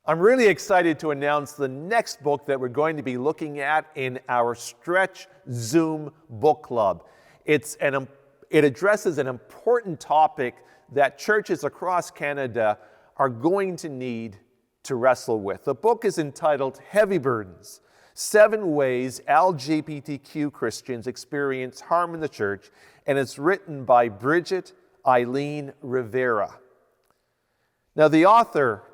I'm really excited to announce the next book that we're going to be looking at in our Stretch Zoom book club. It addresses an important topic that churches across Canada are going to need to wrestle with. The book is entitled Heavy Burdens: 7 Ways LGBTQ Christians Experience Harm in the Church, and it's written by Bridget Eileen Rivera. Now, the author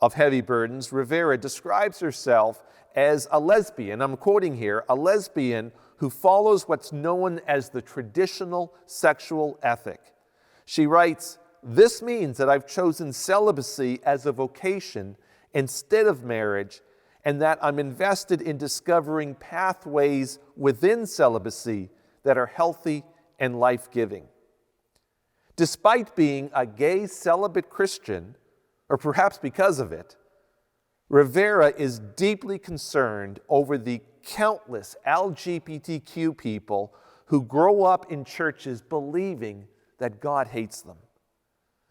of Heavy Burdens, Rivera, describes herself as a lesbian. I'm quoting here, a lesbian who follows what's known as the traditional sexual ethic. She writes, "This means that I've chosen celibacy as a vocation instead of marriage, and that I'm invested in discovering pathways within celibacy that are healthy and life-giving." Despite being a gay celibate Christian, or perhaps because of it, Rivera is deeply concerned over the countless LGBTQ people who grow up in churches believing that God hates them.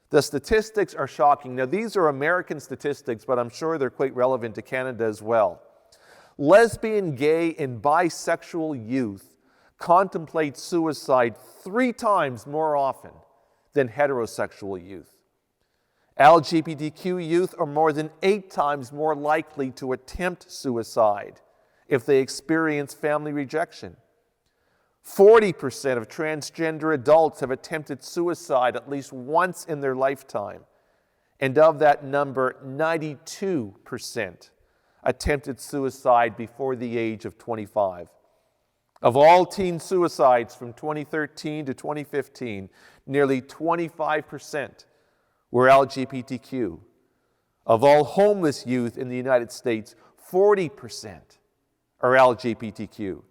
The statistics are shocking. Now, these are American statistics, but I'm sure they're quite relevant to Canada as well. Lesbian, gay, and bisexual youth contemplate suicide 3 times more often than heterosexual youth. LGBTQ youth are more than 8 times more likely to attempt suicide if they experience family rejection. 40% of transgender adults have attempted suicide at least once in their lifetime. And of that number, 92% attempted suicide before the age of 25. Of all teen suicides from 2013 to 2015, nearly 25% were LGBTQ. Of all homeless youth in the United States, 40% are LGBTQ.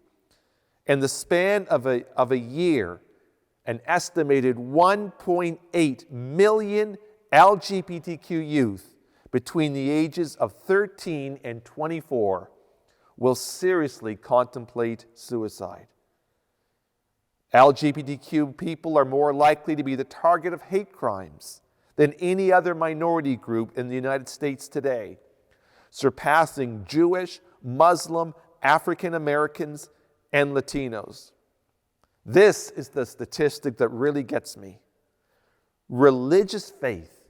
In the span of a year, an estimated 1.8 million LGBTQ youth between the ages of 13 and 24 will seriously contemplate suicide. LGBTQ people are more likely to be the target of hate crimes than any other minority group in the United States today, surpassing Jewish, Muslim, African Americans, and Latinos. This is the statistic that really gets me. Religious faith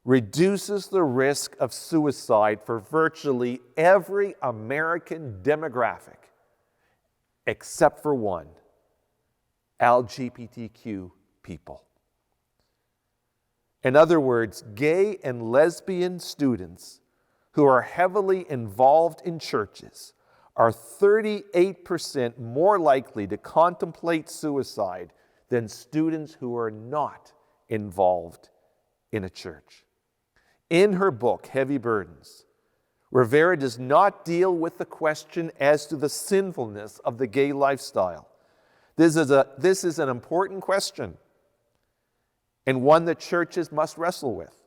reduces the risk of suicide for virtually every American demographic, except for one: LGBTQ people. In other words, gay and lesbian students who are heavily involved in churches are 38% more likely to contemplate suicide than students who are not involved in a church. In her book, Heavy Burdens, Rivera does not deal with the question as to the sinfulness of the gay lifestyle. This is an important question, and one that churches must wrestle with.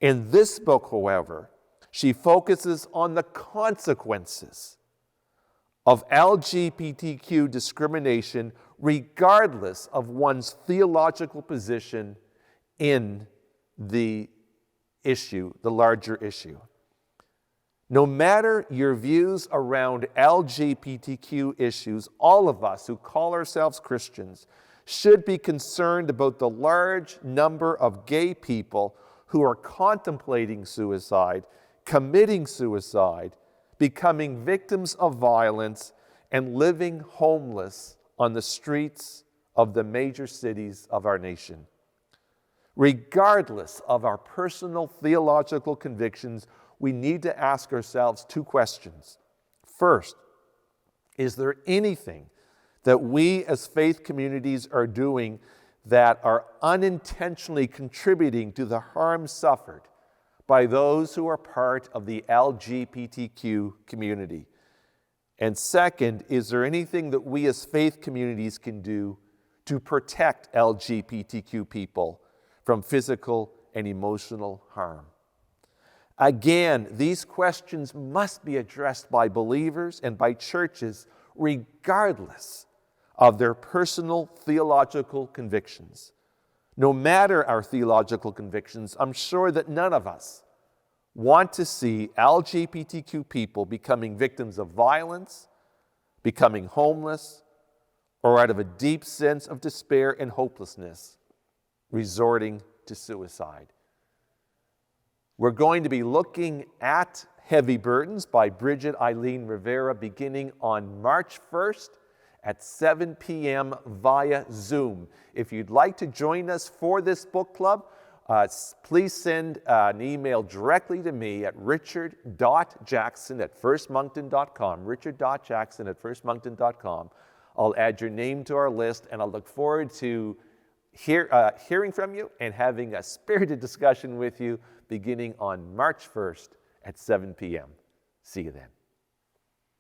In this book, however, she focuses on the consequences of LGBTQ discrimination regardless of one's theological position in the issue, the larger issue. No matter your views around LGBTQ issues, all of us who call ourselves Christians should be concerned about the large number of gay people who are contemplating suicide, committing suicide, becoming victims of violence, and living homeless on the streets of the major cities of our nation. Regardless of our personal theological convictions, we need to ask ourselves 2 questions. First, is there anything that we as faith communities are doing that are unintentionally contributing to the harm suffered by those who are part of the LGBTQ community? And second, is there anything that we as faith communities can do to protect LGBTQ people from physical and emotional harm? Again, these questions must be addressed by believers and by churches regardless of their personal theological convictions. No matter our theological convictions, I'm sure that none of us want to see LGBTQ people becoming victims of violence, becoming homeless, or out of a deep sense of despair and hopelessness, resorting to suicide. We're going to be looking at Heavy Burdens by Bridget Eileen Rivera beginning on March 1st at 7 p.m. via Zoom. If you'd like to join us for this book club, please send an email directly to me at richard.jackson@firstmoncton.com, richard.jackson@firstmoncton.com. I'll add your name to our list, and I look forward to hearing from you and having a spirited discussion with you beginning on March 1st at 7 p.m. See you then.